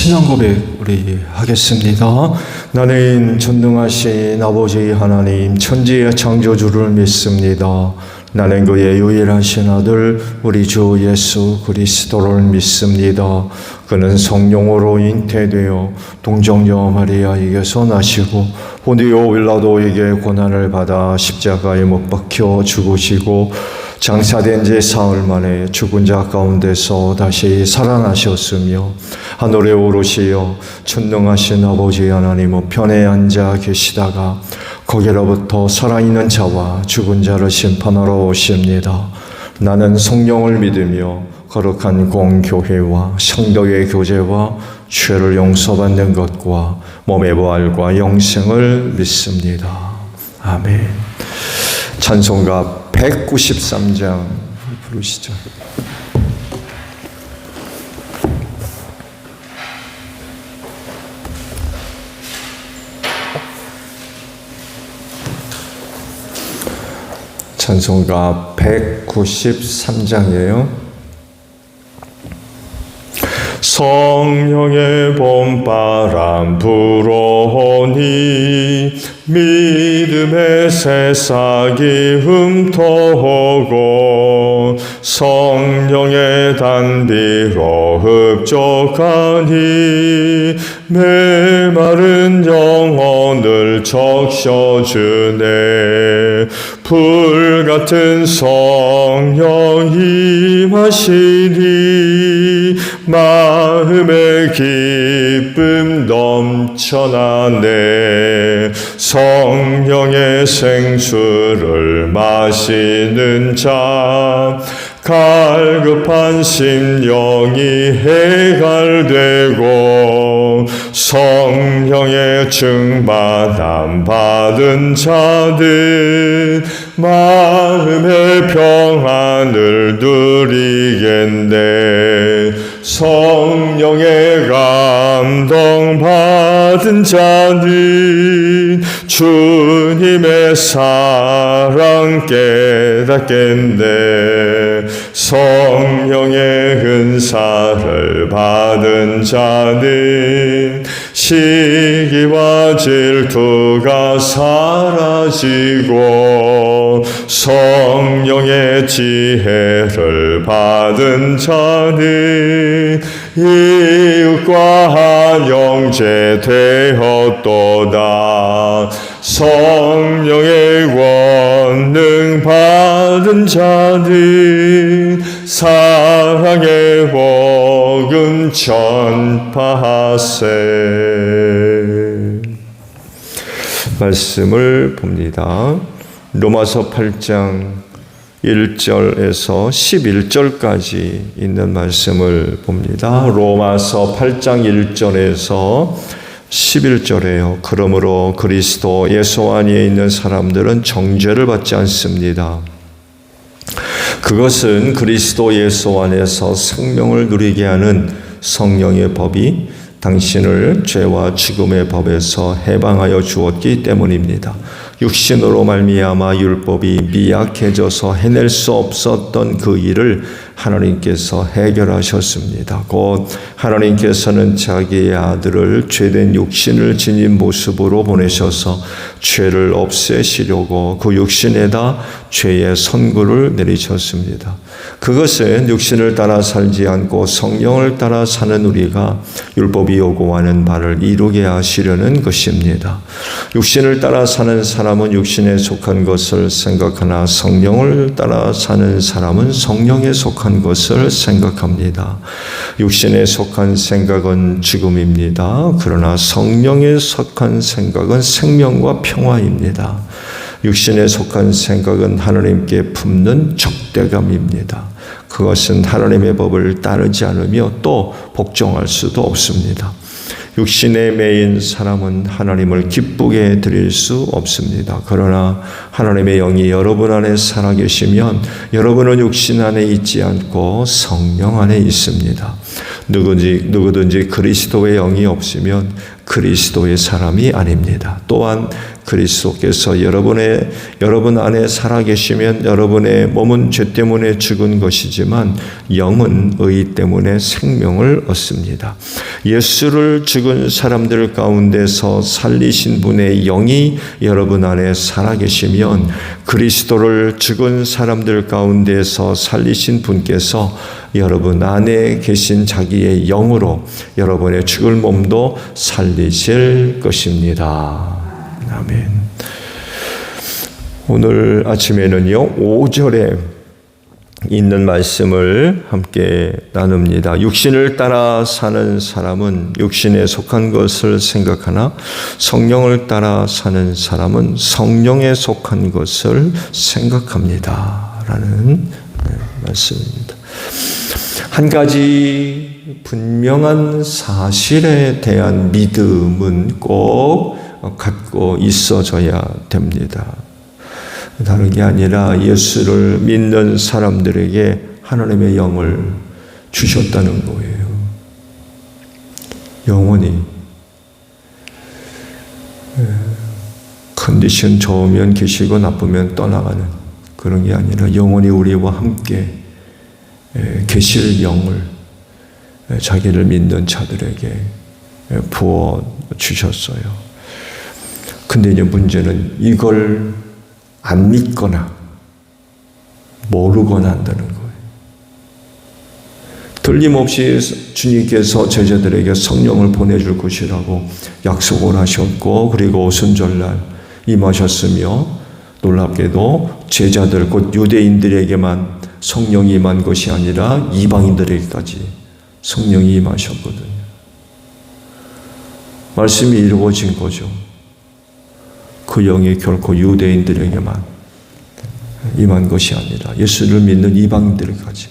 신앙 고백 우리 하겠습니다. 나는 전능하신 아버지 하나님 천지의 창조주를 믿습니다. 나는 그의 유일하신 아들 우리 주 예수 그리스도를 믿습니다. 그는 성령으로 잉태되어 동정녀 마리아에게서 나시고 본디오 빌라도에게 고난을 받아 십자가에 못 박혀 죽으시고 장사된 지 사흘 만에 죽은 자 가운데서 다시 살아나셨으며 하늘에 오르시어 전능하신 아버지 하나님 우편에 앉아 계시다가 거기로부터 살아있는 자와 죽은 자를 심판하러 오십니다. 나는 성령을 믿으며 거룩한 공교회와 성도의 교제와 죄를 용서받는 것과 몸의 부활과 영생을 믿습니다. 아멘. 찬송가 193장 부르시죠. 찬송가 193장이에요. 성령의 봄바람 불어오니 믿음의 새싹이 흠터오고 성령의 단비로 흡족하니 메마른 영혼을 적셔주네. 불같은 성령 임하시니 마음의 기쁨 넘쳐나네. 성령의 생수를 마시는 자 갈급한 심령이 해갈되고 성령의 충만함 받은 자들 마음의 평안을 누리겠네. 성령의 감동 받은 자는 주님의 사랑 깨닫겠네. 성령의 은사를 받은 자는 시기와 질투가 사라지고 성령의 지혜를 받은 자는 이웃과 한 형제 되었도다. 성령의 권능 받은 자는 사랑의 복음 전파하세. 말씀을 봅니다. 로마서 8장 1절에서 11절까지 있는 말씀을 봅니다. 로마서 8장 1절에서 11절에요. 그러므로 그리스도 예수 안에 있는 사람들은 정죄를 받지 않습니다. 그것은 그리스도 예수 안에서 생명을 누리게 하는 성령의 법이 당신을 죄와 죽음의 법에서 해방하여 주었기 때문입니다. 육신으로 말미암아 율법이 미약해져서 해낼 수 없었던 그 일을 하나님께서 해결하셨습니다. 곧 하나님께서는 자기의 아들을 죄된 육신을 지닌 모습으로 보내셔서 죄를 없애시려고 그 육신에다 죄의 선고를 내리셨습니다. 그것은 육신을 따라 살지 않고 성령을 따라 사는 우리가 율법이 요구하는 바를 이루게 하시려는 것입니다. 육신을 따라 사는 사람은 육신에 속한 것을 생각하나 성령을 따라 사는 사람은 성령에 속한 것을 생각합니다. 육신에 속한 생각은 죽음입니다. 그러나 성령에 속한 생각은 생명과 평화입니다. 육신에 속한 생각은 하나님께 품는 적대감입니다. 그것은 하나님의 법을 따르지 않으며 또 복종할 수도 없습니다. 육신에 매인 사람은 하나님을 기쁘게 드릴 수 없습니다. 그러나 하나님의 영이 여러분 안에 살아계시면 여러분은 육신 안에 있지 않고 성령 안에 있습니다. 누구든지 그리스도의 영이 없으면 그리스도의 사람이 아닙니다. 또한 그리스도께서 여러분 안에 살아계시면 여러분의 몸은 죄 때문에 죽은 것이지만 영은 의 때문에 생명을 얻습니다. 예수를 죽은 사람들 가운데서 살리신 분의 영이 여러분 안에 살아계시면 그리스도를 죽은 사람들 가운데서 살리신 분께서 여러분 안에 계신 자기의 영으로 여러분의 죽을 몸도 살리실 것입니다. 아멘. 오늘 아침에는요, 5절에 있는 말씀을 함께 나눕니다. 육신을 따라 사는 사람은 육신에 속한 것을 생각하나 성령을 따라 사는 사람은 성령에 속한 것을 생각합니다. 라는 말씀입니다. 한 가지 분명한 사실에 대한 믿음은 꼭 갖고 있어져야 됩니다. 다른 게 아니라 예수를 믿는 사람들에게 하나님의 영을 주셨다는 거예요. 영원히 컨디션 좋으면 계시고 나쁘면 떠나가는 그런 게 아니라 영원히 우리와 함께 계실 영을 자기를 믿는 자들에게 부어 주셨어요. 근데 이제 문제는 이걸 안 믿거나 모르거나 한다는 거예요. 틀림없이 주님께서 제자들에게 성령을 보내줄 것이라고 약속을 하셨고, 그리고 오순절날 임하셨으며, 놀랍게도 제자들 곧 유대인들에게만 성령이 임한 것이 아니라 이방인들에게까지 성령이 임하셨거든요. 말씀이 이루어진 거죠. 그 영이 결코 유대인들에게만 임한 것이 아니라 예수를 믿는 이방인들까지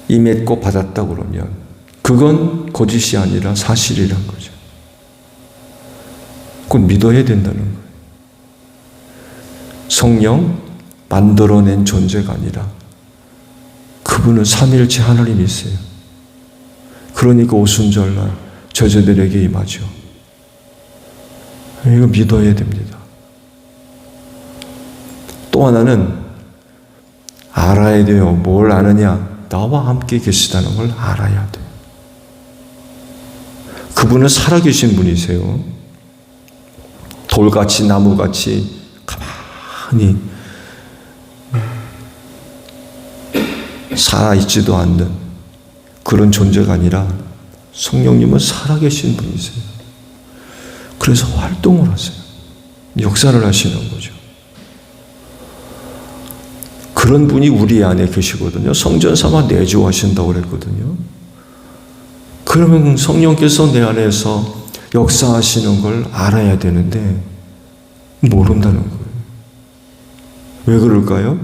임했고 받았다 그러면 그건 거짓이 아니라 사실이란 거죠. 그건 믿어야 된다는 거예요. 성령 만들어낸 존재가 아니라 그분은 삼위일체 하나님이세요. 그러니까 오순절날 제자들에게 임하죠. 이거 믿어야 됩니다. 또 하나는 알아야 돼요. 뭘 아느냐? 나와 함께 계시다는 걸 알아야 돼요. 그분은 살아계신 분이세요. 돌같이 나무같이 가만히 살아있지도 않는 그런 존재가 아니라 성령님은 살아계신 분이세요. 그래서 활동을 하세요. 역사를 하시는 거죠. 그런 분이 우리 안에 계시거든요. 성전 삼아 내주하신다고 그랬거든요. 그러면 성령께서 내 안에서 역사하시는 걸 알아야 되는데 모른다는 거예요. 왜 그럴까요?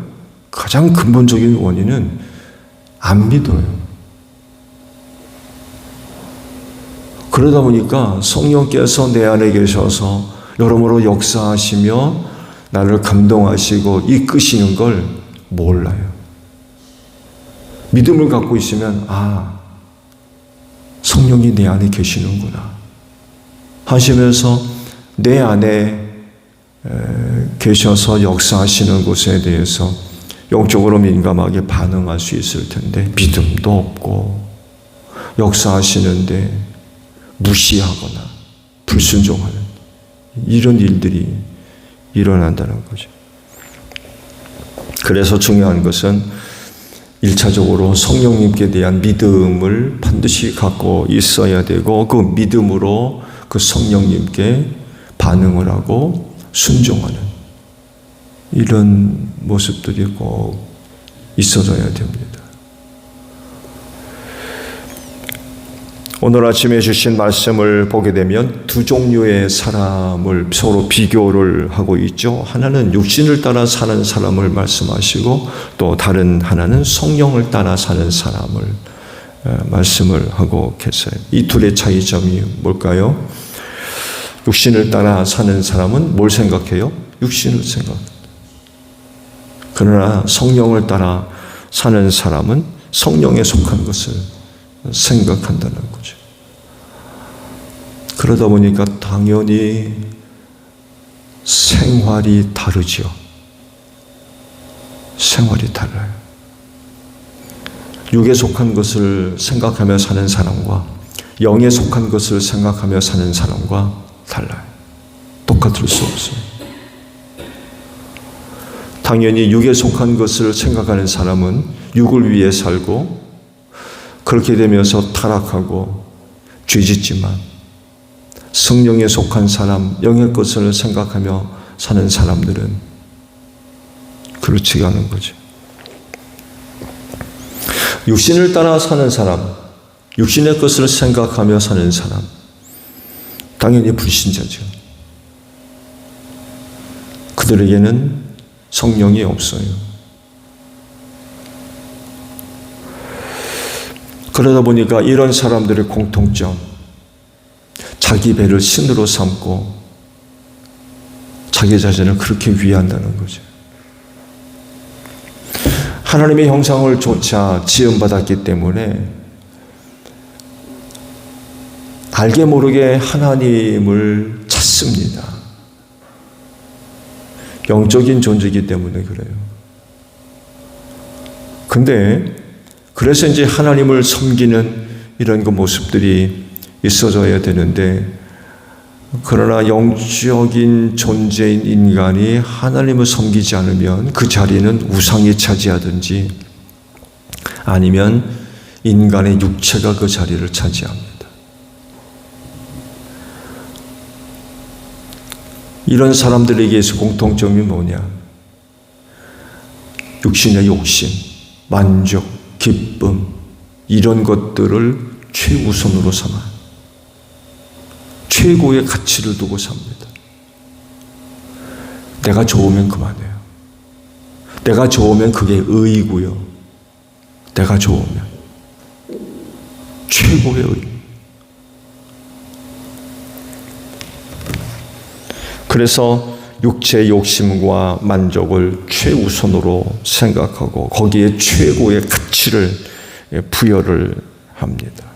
가장 근본적인 원인은 안 믿어요. 그러다 보니까 성령께서 내 안에 계셔서 여러모로 역사하시며 나를 감동하시고 이끄시는 걸 몰라요. 믿음을 갖고 있으면 성령이 내 안에 계시는구나 하시면서 내 안에 계셔서 역사하시는 것에 대해서 영적으로 민감하게 반응할 수 있을 텐데 믿음도 없고 역사하시는데 무시하거나 불순종하는 이런 일들이 일어난다는 거죠. 그래서 중요한 것은 1차적으로 성령님께 대한 믿음을 반드시 갖고 있어야 되고 그 믿음으로 그 성령님께 반응을 하고 순종하는 이런 모습들이 꼭 있어져야 됩니다. 오늘 아침에 주신 말씀을 보게 되면 두 종류의 사람을 서로 비교를 하고 있죠. 하나는 육신을 따라 사는 사람을 말씀하시고 또 다른 하나는 성령을 따라 사는 사람을 말씀을 하고 계세요. 이 둘의 차이점이 뭘까요? 육신을 따라 사는 사람은 뭘 생각해요? 육신을 생각합니다. 그러나 성령을 따라 사는 사람은 성령에 속한 것을 생각한다는 거죠. 그러다 보니까 당연히 생활이 다르죠. 생활이 달라요. 육에 속한 것을 생각하며 사는 사람과 영에 속한 것을 생각하며 사는 사람과 달라요. 똑같을 수 없어요. 당연히 육에 속한 것을 생각하는 사람은 육을 위해 살고 그렇게 되면서 타락하고 죄짓지만 성령에 속한 사람, 영의 것을 생각하며 사는 사람들은 그렇지 않은 거죠. 육신을 따라 사는 사람, 육신의 것을 생각하며 사는 사람, 당연히 불신자죠. 그들에게는 성령이 없어요. 그러다 보니까 이런 사람들의 공통점, 자기 배를 신으로 삼고 자기 자신을 그렇게 위한다는 거죠. 하나님의 형상을 조차 지음받았기 때문에 알게 모르게 하나님을 찾습니다. 영적인 존재이기 때문에 그래요. 근데 그래서 이제 하나님을 섬기는 이런 그 모습들이 있어져야 되는데, 그러나 영적인 존재인 인간이 하나님을 섬기지 않으면 그 자리는 우상이 차지하든지 아니면 인간의 육체가 그 자리를 차지합니다. 이런 사람들에게서 공통점이 뭐냐? 육신의 욕심, 만족, 기쁨, 이런 것들을 최우선으로 삼아요. 최고의 가치를 두고 삽니다. 내가 좋으면 그만해요. 내가 좋으면 그게 의이고요. 내가 좋으면 최고의 의. 그래서 육체의 욕심과 만족을 최우선으로 생각하고 거기에 최고의 가치를 부여를 합니다.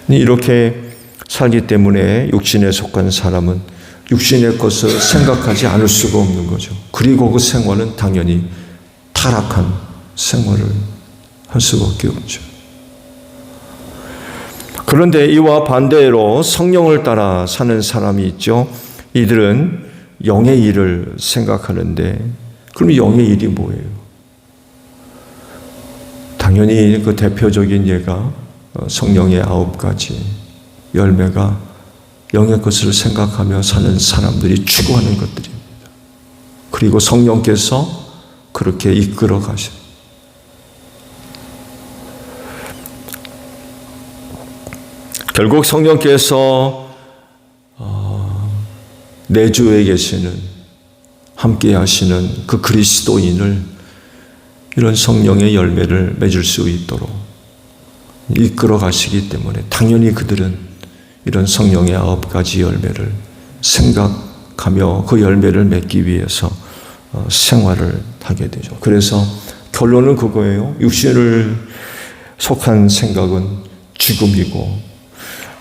이렇게 살기 때문에 육신에 속한 사람은 육신의 것을 생각하지 않을 수가 없는 거죠. 그리고 그 생활은 당연히 타락한 생활을 할 수밖에 없죠. 그런데 이와 반대로 성령을 따라 사는 사람이 있죠. 이들은 영의 일을 생각하는데, 그럼 영의 일이 뭐예요? 당연히 그 대표적인 예가 성령의 9가지 열매가 영의 것을 생각하며 사는 사람들이 추구하는 것들입니다. 그리고 성령께서 그렇게 이끌어 가셔요. 결국 성령께서 내주에 계시는, 함께 하시는 그 그리스도인을 이런 성령의 열매를 맺을 수 있도록 이끌어 가시기 때문에 당연히 그들은 이런 성령의 9가지 열매를 생각하며 그 열매를 맺기 위해서 생활을 하게 되죠. 그래서 결론은 그거예요. 육신을 속한 생각은 죽음이고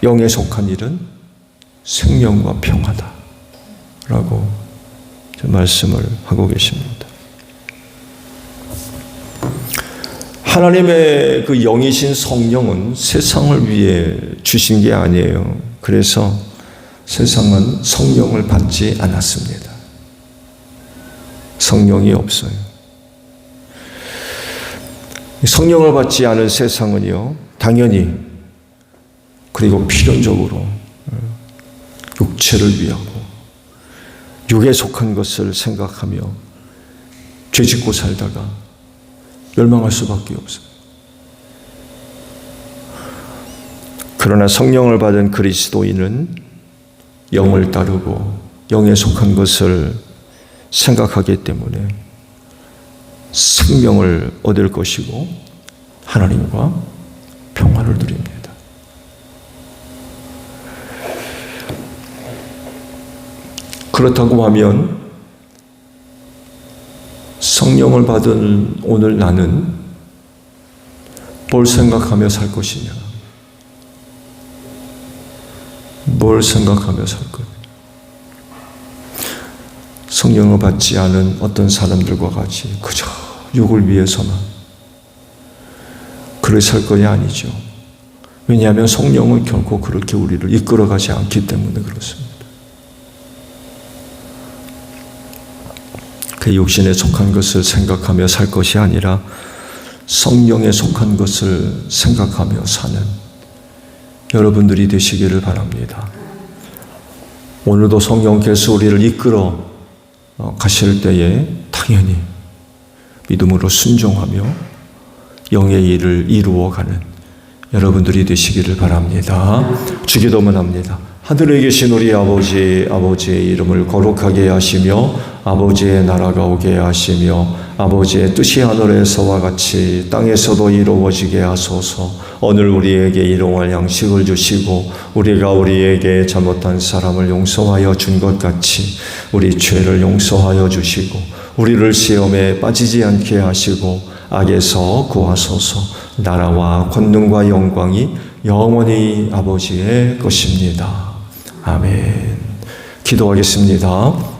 영에 속한 일은 생명과 평화다 라고 말씀을 하고 계십니다. 하나님의 그 영이신 성령은 세상을 위해 주신 게 아니에요. 그래서 세상은 성령을 받지 않았습니다. 성령이 없어요. 성령을 받지 않은 세상은요, 당연히 그리고 필연적으로 육체를 위하고 육에 속한 것을 생각하며 죄짓고 살다가 멸망할 수밖에 없어요. 그러나 성령을 받은 그리스도인은 영을 따르고 영에 속한 것을 생각하기 때문에 생명을 얻을 것이고 하나님과 평화를 누립니다. 그렇다고 하면 성령을 받은 오늘 나는 뭘 생각하며 살 것이냐? 뭘 생각하며 살 거냐? 성령을 받지 않은 어떤 사람들과 같이 그저 육을 위해서만 그렇게 살 것이 아니죠. 왜냐하면 성령은 결코 그렇게 우리를 이끌어가지 않기 때문에 그렇습니다. 그 육신에 속한 것을 생각하며 살 것이 아니라 성령에 속한 것을 생각하며 사는 여러분들이 되시기를 바랍니다. 오늘도 성령께서 우리를 이끌어 가실 때에 당연히 믿음으로 순종하며 영의 일을 이루어가는 여러분들이 되시기를 바랍니다. 주기도문 합니다. 하늘에 계신 우리 아버지, 아버지의 이름을 거룩하게 하시며 아버지의 나라가 오게 하시며 아버지의 뜻이 하늘에서와 같이 땅에서도 이루어지게 하소서. 오늘 우리에게 일용할 양식을 주시고 우리가 우리에게 잘못한 사람을 용서하여 준 것 같이 우리 죄를 용서하여 주시고 우리를 시험에 빠지지 않게 하시고 악에서 구하소서. 나라와 권능과 영광이 영원히 아버지의 것입니다. 아멘. 기도하겠습니다.